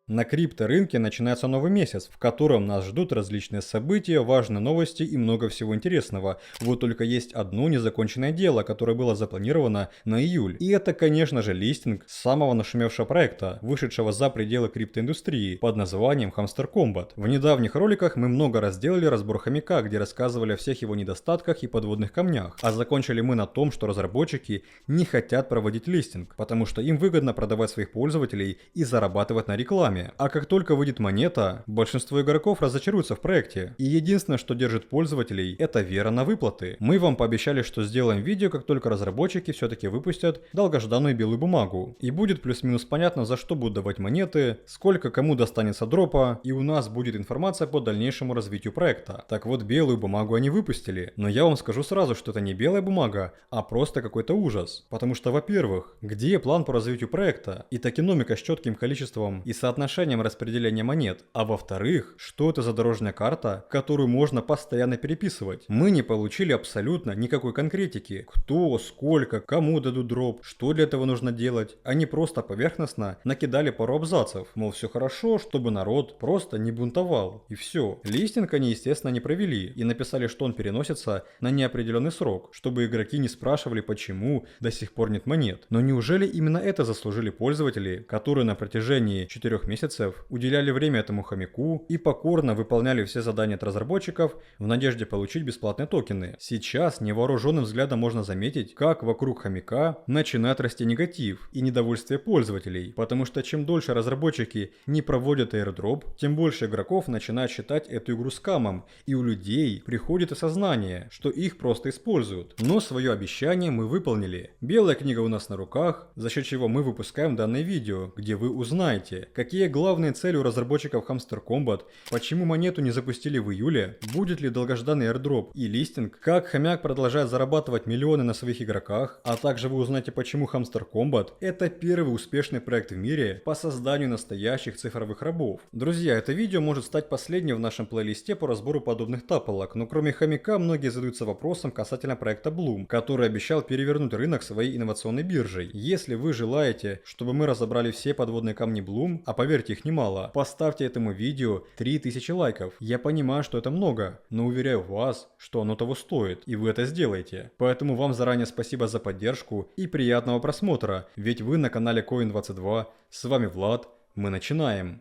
На крипторынке начинается новый месяц, в котором нас ждут различные события, важные новости и много всего интересного. Вот только есть одно незаконченное дело, которое было запланировано на июль. И это, конечно же, листинг самого нашумевшего проекта, вышедшего за пределы криптоиндустрии, под названием Hamster Combat. В недавних роликах мы много раз делали разбор хомяка, где рассказывали о всех его недостатках и подводных камнях. А закончили мы на том, что разработчики не хотят проводить листинг, потому что им выгодно продавать своих пользователей и зарабатывать на рекламе. А как только выйдет монета, большинство игроков разочаруются в проекте. И единственное, что держит пользователей, это вера на выплаты. Мы вам пообещали, что сделаем видео, как только разработчики все-таки выпустят долгожданную белую бумагу. И будет плюс-минус понятно, за что будут давать монеты, сколько кому достанется дропа, и у нас будет информация по дальнейшему развитию проекта. Так вот, белую бумагу они выпустили. Но я вам скажу сразу, что это не белая бумага, а просто какой-то ужас. Потому что, во-первых, где план по развитию проекта? И токеномика с четким количеством и соотношением распределения монет, а во-вторых, что это за дорожная карта, которую можно постоянно переписывать. Мы не получили абсолютно никакой конкретики, кто, сколько, кому дадут дроп, что для этого нужно делать. Они просто поверхностно накидали пару абзацев, мол, все хорошо, чтобы народ просто не бунтовал, и все. Листинг они, естественно, не провели и написали, что он переносится на неопределенный срок, чтобы игроки не спрашивали, почему до сих пор нет монет. Но неужели именно это заслужили пользователи, которые на протяжении 4 месяцев уделяли время этому хомяку и покорно выполняли все задания от разработчиков в надежде получить бесплатные токены? Сейчас невооруженным взглядом можно заметить, как вокруг хомяка начинает расти негатив и недовольствие пользователей, потому что чем дольше разработчики не проводят airdrop, тем больше игроков начинают считать эту игру скамом, и у людей приходит осознание, что их просто используют. Но свое обещание мы выполнили. Белая книга у нас на руках, за счет чего мы выпускаем данное видео, где вы узнаете, какие главные цели у разработчиков Hamster Combat, почему монету не запустили в июле, будет ли долгожданный airdrop и листинг, как хомяк продолжает зарабатывать миллионы на своих игроках, а также вы узнаете, почему Hamster Combat это первый успешный проект в мире по созданию настоящих цифровых рабов. Друзья, это видео может стать последним в нашем плейлисте по разбору подобных тапалок, но кроме хомяка многие задаются вопросом касательно проекта Bloom, который обещал перевернуть рынок своей инновационной биржей. Если вы желаете, чтобы мы разобрали все подводные камни Bloom, а поверьте, их немало, поставьте этому видео 3000 лайков. Я понимаю, что это много, но уверяю вас, что оно того стоит, и вы это сделаете. Поэтому вам заранее спасибо за поддержку и приятного просмотра, ведь вы на канале Coin22, с вами Влад, мы начинаем.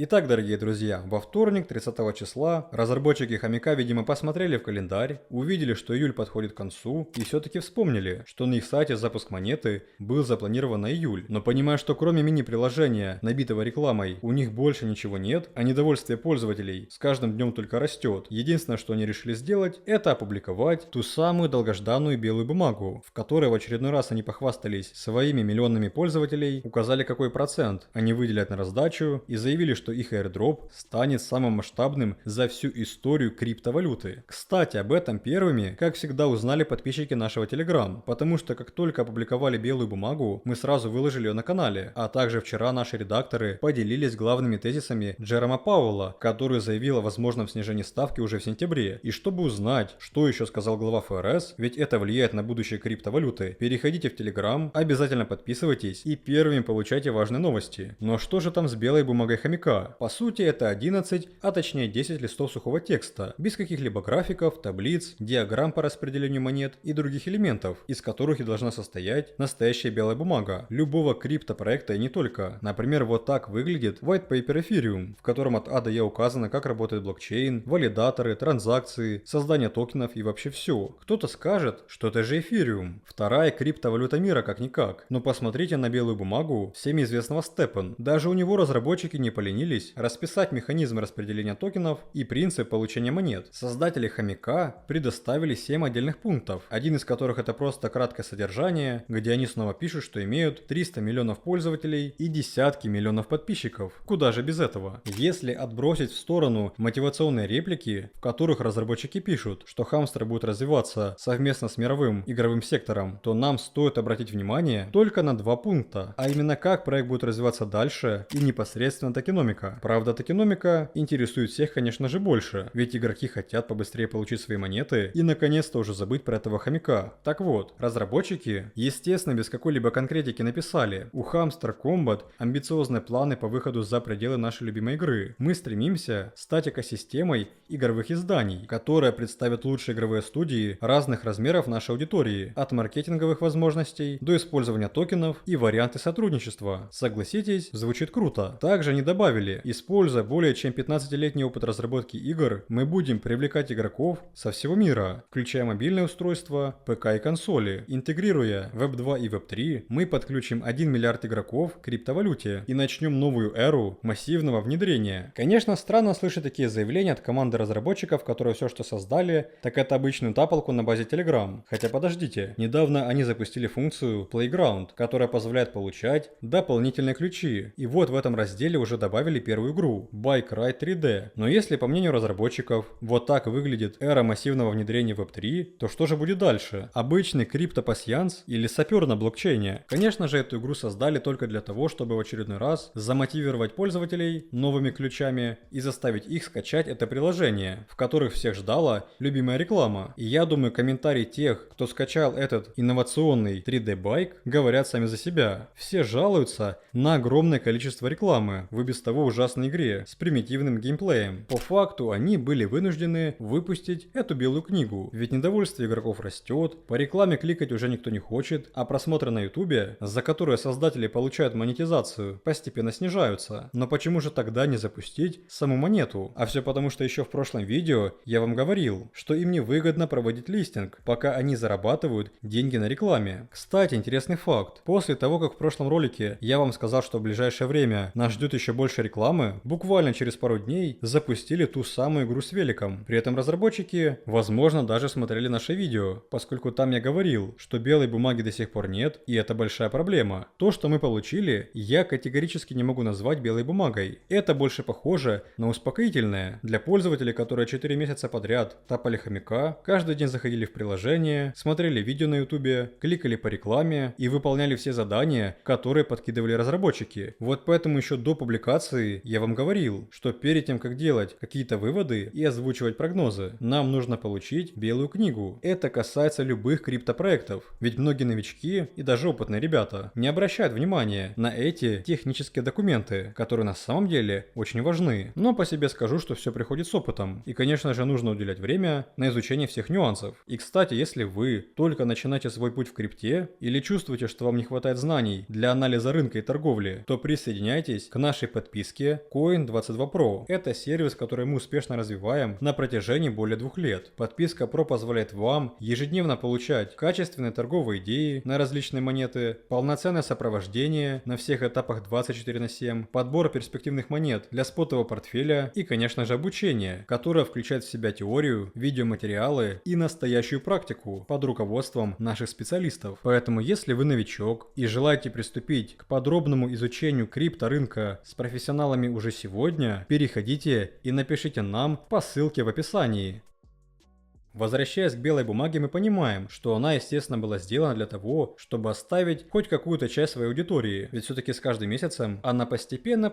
Итак, дорогие друзья, во вторник, 30 числа, разработчики хомяка, видимо, посмотрели в календарь, увидели, что июль подходит к концу, и все-таки вспомнили, что на их сайте запуск монеты был запланирован на июль. Но понимая, что кроме мини-приложения, набитого рекламой, у них больше ничего нет, а недовольствие пользователей с каждым днем только растет, единственное, что они решили сделать, это опубликовать ту самую долгожданную белую бумагу, в которой в очередной раз они похвастались своими миллионами пользователей, указали, какой процент они выделят на раздачу, и заявили, что их airdrop станет самым масштабным за всю историю криптовалюты. Кстати, об этом первыми, как всегда, узнали подписчики нашего Telegram, потому что как только опубликовали белую бумагу, мы сразу выложили ее на канале, а также вчера наши редакторы поделились главными тезисами Джерома Пауэлла, который заявил о возможном снижении ставки уже в сентябре. И чтобы узнать, что еще сказал глава ФРС, ведь это влияет на будущее криптовалюты, переходите в Telegram, обязательно подписывайтесь и первыми получайте важные новости. Но что же там с белой бумагой хомяка? По сути, это 11, а точнее 10 листов сухого текста, без каких-либо графиков, таблиц, диаграмм по распределению монет и других элементов, из которых и должна состоять настоящая белая бумага любого криптопроекта и не только. Например, вот так выглядит White Paper Ethereum, в котором от А до Я указано, как работает блокчейн, валидаторы, транзакции, создание токенов и вообще все. Кто-то скажет, что это же Ethereum, вторая криптовалюта мира как-никак. Но посмотрите на белую бумагу всеми известного Степан. Даже у него разработчики не поленились расписать механизм распределения токенов и принцип получения монет. Создатели хомяка предоставили 7 отдельных пунктов, один из которых это просто краткое содержание, где они снова пишут, что имеют 300 миллионов пользователей и десятки миллионов подписчиков. Куда же без этого? Если отбросить в сторону мотивационные реплики, в которых разработчики пишут, что Hamster будет развиваться совместно с мировым игровым сектором, то нам стоит обратить внимание только на 2 пункта, а именно как проект будет развиваться дальше и непосредственно токеномика. токеномика. Правда, токеномика интересует всех, конечно же, больше, ведь игроки хотят побыстрее получить свои монеты и наконец-то уже забыть про этого хомяка. Так вот, разработчики, естественно, без какой-либо конкретики написали: у Hamster Combat амбициозные планы по выходу за пределы нашей любимой игры. Мы стремимся стать экосистемой игровых изданий, которая представит лучшие игровые студии разных размеров нашей аудитории, от маркетинговых возможностей до использования токенов и варианты сотрудничества. Согласитесь, звучит круто. Также они добавили: используя более чем 15-летний опыт разработки игр, мы будем привлекать игроков со всего мира, включая мобильные устройства, ПК и консоли. Интегрируя Web 2 и Web 3, мы подключим 1 миллиард игроков к криптовалюте и начнем новую эру массивного внедрения. Конечно, странно слышать такие заявления от команды разработчиков, которые все, что создали, так это обычную тапалку на базе Telegram. Хотя подождите, недавно они запустили функцию Playground, которая позволяет получать дополнительные ключи. И вот в этом разделе уже добавили первую игру Bike Ride 3D. Но если, по мнению разработчиков, вот так выглядит эра массивного внедрения Web 3, то что же будет дальше? Обычный криптопассианс или сапер на блокчейне? Конечно же, эту игру создали только для того, чтобы в очередной раз замотивировать пользователей новыми ключами и заставить их скачать это приложение, в которых всех ждала любимая реклама. И я думаю, комментарии тех, кто скачал этот инновационный 3D-байк, говорят сами за себя. Все жалуются на огромное количество рекламы в и без того ужасной игре с примитивным геймплеем. По факту они были вынуждены выпустить эту белую книгу, ведь недовольство игроков растет, по рекламе кликать уже никто не хочет, а просмотры на ютубе, за которые создатели получают монетизацию, постепенно снижаются. Но почему же тогда не запустить саму монету? А все потому, что еще в прошлом видео я вам говорил, что им не выгодно проводить листинг, пока они зарабатывают деньги на рекламе. Кстати, интересный факт. После того, как в прошлом ролике я вам сказал, что в ближайшее время нас ждет еще больше рекламы, буквально через пару дней запустили ту самую игру с великом. При этом разработчики, возможно, даже смотрели наше видео, поскольку там я говорил, что белой бумаги до сих пор нет, и это большая проблема. То, что мы получили, я категорически не могу назвать белой бумагой. Это больше похоже на успокоительное для пользователей, которые 4 месяца подряд тапали хомяка, каждый день заходили в приложение, смотрели видео на ютубе, кликали по рекламе и выполняли все задания, которые подкидывали разработчики. Вот поэтому еще до публикации я вам говорил, что перед тем, как делать какие-то выводы и озвучивать прогнозы, нам нужно получить белую книгу. Это касается любых криптопроектов, ведь многие новички и даже опытные ребята не обращают внимания на эти технические документы, которые на самом деле очень важны. Но по себе скажу, что все приходит с опытом. И, конечно же, нужно уделять время на изучение всех нюансов. И, кстати, если вы только начинаете свой путь в крипте или чувствуете, что вам не хватает знаний для анализа рынка и торговли, то присоединяйтесь к нашей подписке Coin22 Pro. Это сервис, который мы успешно развиваем на протяжении более 2 лет. Подписка Pro позволяет вам ежедневно получать качественные торговые идеи на различные монеты, полноценное сопровождение на всех этапах 24/7, подбор перспективных монет для спотового портфеля и, конечно же, обучение, которое включает в себя теорию, видеоматериалы и настоящую практику под руководством наших специалистов. Поэтому, если вы новичок и желаете приступить к подробному изучению крипторынка с профессионалами уже сегодня, переходите и напишите нам по ссылке в описании. Возвращаясь к белой бумаге, мы понимаем, что она, естественно, была сделана для того, чтобы оставить хоть какую-то часть своей аудитории, ведь все-таки с каждым месяцем она постепенно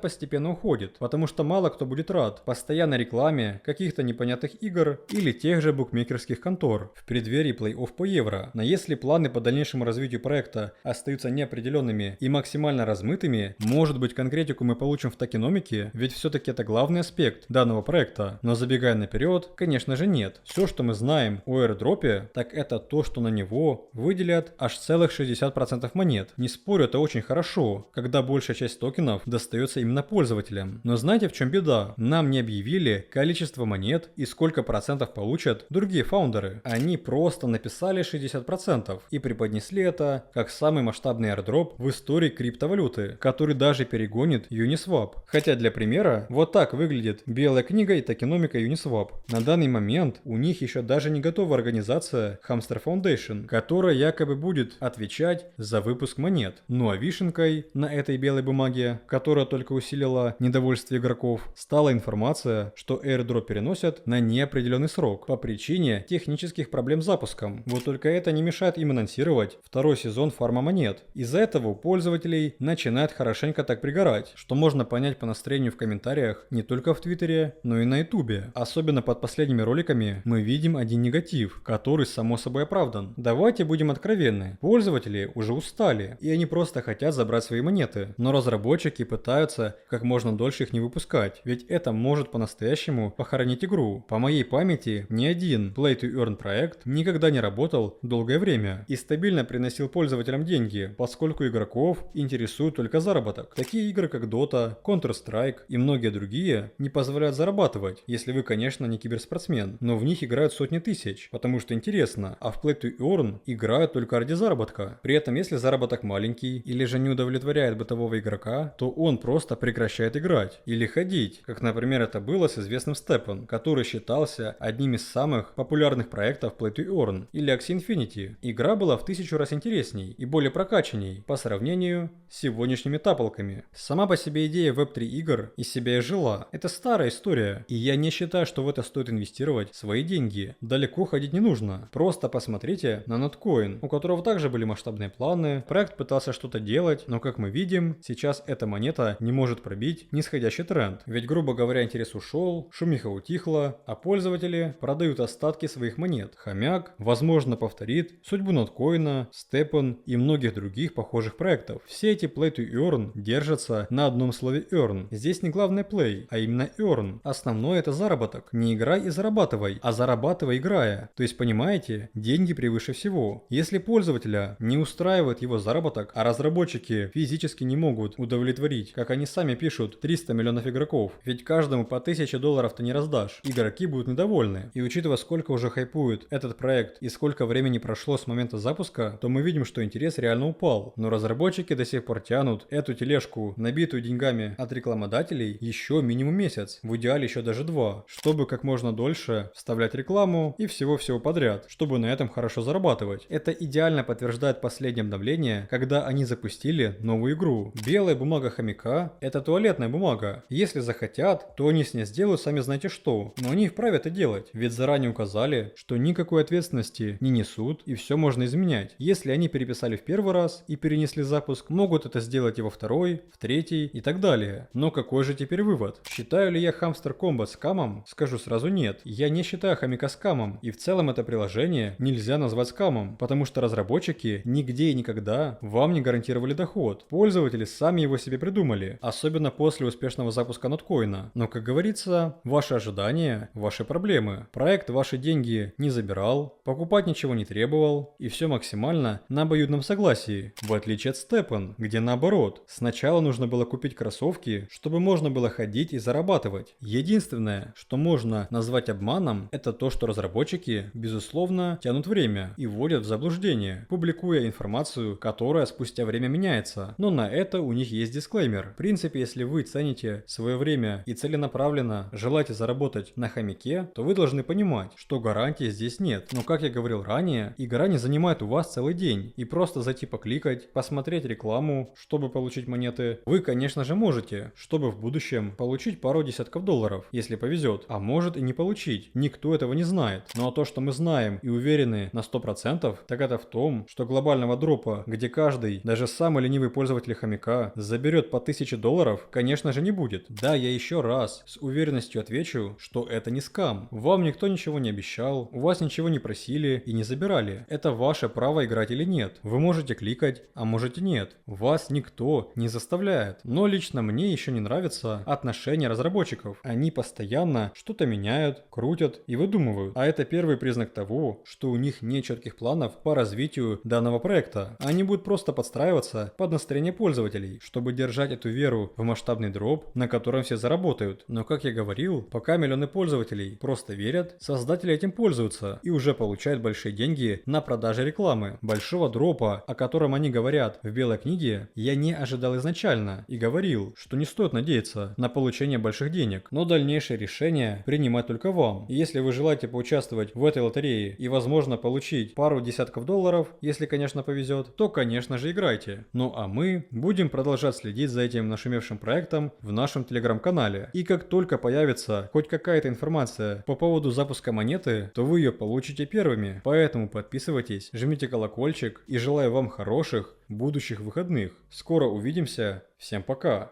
уходит, потому что мало кто будет рад постоянной рекламе каких-то непонятных игр или тех же букмекерских контор в преддверии плей-офф по евро. Но если планы по дальнейшему развитию проекта остаются неопределенными и максимально размытыми, может быть, конкретику мы получим в токеномике, ведь все-таки это главный аспект данного проекта. Но забегая наперед, конечно же нет. Все, что мы знаем о airdropе, так это то, что на него выделят аж целых 60% монет. Не спорю, это очень хорошо, когда большая часть токенов достается именно пользователям. Но знаете, в чем беда? Нам не объявили количество монет и сколько процентов получат другие фаундеры. Они просто написали 60% и преподнесли это как самый масштабный airdrop в истории криптовалюты, который даже перегонит Uniswap. Хотя для примера, вот так выглядит белая книга и токеномика Uniswap. На данный момент у них еще даже даже не готова организация Hamster Foundation, которая якобы будет отвечать за выпуск монет. Ну а вишенкой на этой белой бумаге, которая только усилила недовольство игроков, стала информация, что airdrop переносят на неопределенный срок по причине технических проблем с запуском. Вот только это не мешает им анонсировать второй сезон фарма монет. Из-за этого у пользователей начинает хорошенько так пригорать, что можно понять по настроению в комментариях не только в Твиттере, но и на Ютубе. Особенно под последними роликами мы видим один негатив, который само собой оправдан. Давайте будем откровенны, пользователи уже устали, и они просто хотят забрать свои монеты, но разработчики пытаются как можно дольше их не выпускать, ведь это может по-настоящему похоронить игру. По моей памяти, ни один Play to Earn проект никогда не работал долгое время и стабильно приносил пользователям деньги, поскольку игроков интересует только заработок. Такие игры как Dota, Counter-Strike и многие другие не позволяют зарабатывать, если вы, конечно, не киберспортсмен, но в них играют сотни тысяч, потому что интересно, а в Play to Earn играют только ради заработка. При этом, если заработок маленький или же не удовлетворяет бытового игрока, то он просто прекращает играть или ходить, как, например, это было с известным Steppen, который считался одним из самых популярных проектов Play to Earn, или Axie Infinity. Игра была в 1000 раз интересней и более прокачанней по сравнению с сегодняшними тапалками. Сама по себе идея Web3 игр из себя и жила. Это старая история, и я не считаю, что в это стоит инвестировать свои деньги. Далеко ходить не нужно. Просто посмотрите на Notcoin, у которого также были масштабные планы. Проект пытался что-то делать, но как мы видим, сейчас эта монета не может пробить нисходящий тренд. Ведь, грубо говоря, интерес ушел, шумиха утихла, а пользователи продают остатки своих монет. Хомяк, возможно, повторит судьбу Notcoin, Steppen и многих других похожих проектов. Все эти Play to Earn держатся на одном слове Earn. Здесь не главное Play, а именно Earn. Основное это заработок. Не играй и зарабатывай, а зарабатывай играя. То есть, понимаете, деньги превыше всего. Если пользователя не устраивает его заработок, а разработчики физически не могут удовлетворить, как они сами пишут, 300 миллионов игроков, ведь каждому по $1000 ты не раздашь, игроки будут недовольны. И учитывая, сколько уже хайпует этот проект и сколько времени прошло с момента запуска, то мы видим, что интерес реально упал. Но разработчики до сих пор тянут эту тележку, набитую деньгами от рекламодателей, еще минимум месяц, в идеале еще даже 2, чтобы как можно дольше вставлять рекламу и всего-всего подряд, чтобы на этом хорошо зарабатывать. Это идеально подтверждает последнее обновление, когда они запустили новую игру. Белая бумага хомяка – это туалетная бумага. Если захотят, то они с ней сделают сами знаете что, но они вправе это делать, ведь заранее указали, что никакой ответственности не несут и все можно изменять. Если они переписали в первый раз и перенесли запуск, могут это сделать и во второй, в третий и так далее. Но какой же теперь вывод? Считаю ли я Hamster Combat скамом? Скажу сразу нет. Я не считаю хомяка скамом, и в целом это приложение нельзя назвать скамом, потому что разработчики нигде и никогда вам не гарантировали доход. Пользователи сами его себе придумали, особенно после успешного запуска Notcoin. Но, как говорится, ваши ожидания – ваши проблемы. Проект ваши деньги не забирал, покупать ничего не требовал, и все максимально на обоюдном согласии, в отличие от Steppen, где наоборот, сначала нужно было купить кроссовки, чтобы можно было ходить и зарабатывать. Единственное, что можно назвать обманом, это то, что разработчики, безусловно, тянут время и вводят в заблуждение, публикуя информацию, которая спустя время меняется. Но на это у них есть дисклеймер. В принципе, если вы цените свое время и целенаправленно желаете заработать на хомяке, то вы должны понимать, что гарантии здесь нет. Но как я говорил ранее, игра не занимает у вас целый день, и просто зайти покликать, посмотреть рекламу, чтобы получить монеты, вы, конечно же, можете, чтобы в будущем получить пару десятков долларов, если повезет, а может и не получить, никто этого не знает. Ну а то, что мы знаем и уверены на 100%, так это в том, что глобального дропа, где каждый, даже самый ленивый пользователь хомяка, заберет по $1000, конечно же не будет. Да, я еще раз с уверенностью отвечу, что это не скам. Вам никто ничего не обещал, у вас ничего не просили и не забирали. Это ваше право играть или нет. Вы можете кликать, а можете нет. Вас никто не заставляет. Но лично мне еще не нравится отношение разработчиков. Они постоянно что-то меняют, крутят и выдумывают. А это первый признак того, что у них нет четких планов по развитию данного проекта. Они будут просто подстраиваться под настроение пользователей, чтобы держать эту веру в масштабный дроп, на котором все заработают. Но как я говорил, пока миллионы пользователей просто верят, создатели этим пользуются и уже получают большие деньги на продаже рекламы. Большого дропа, о котором они говорят в белой книге, я не ожидал изначально и говорил, что не стоит надеяться на получение больших денег, но дальнейшее решение принимать только вам. И если вы желаете получить поучаствовать в этой лотерее и, возможно, получить пару десятков долларов, если, конечно, повезет, то, конечно же, играйте. Ну а мы будем продолжать следить за этим нашумевшим проектом в нашем телеграм-канале. И как только появится хоть какая-то информация по поводу запуска монеты, то вы ее получите первыми. Поэтому подписывайтесь, жмите колокольчик и желаю вам хороших будущих выходных. Скоро увидимся. Всем пока.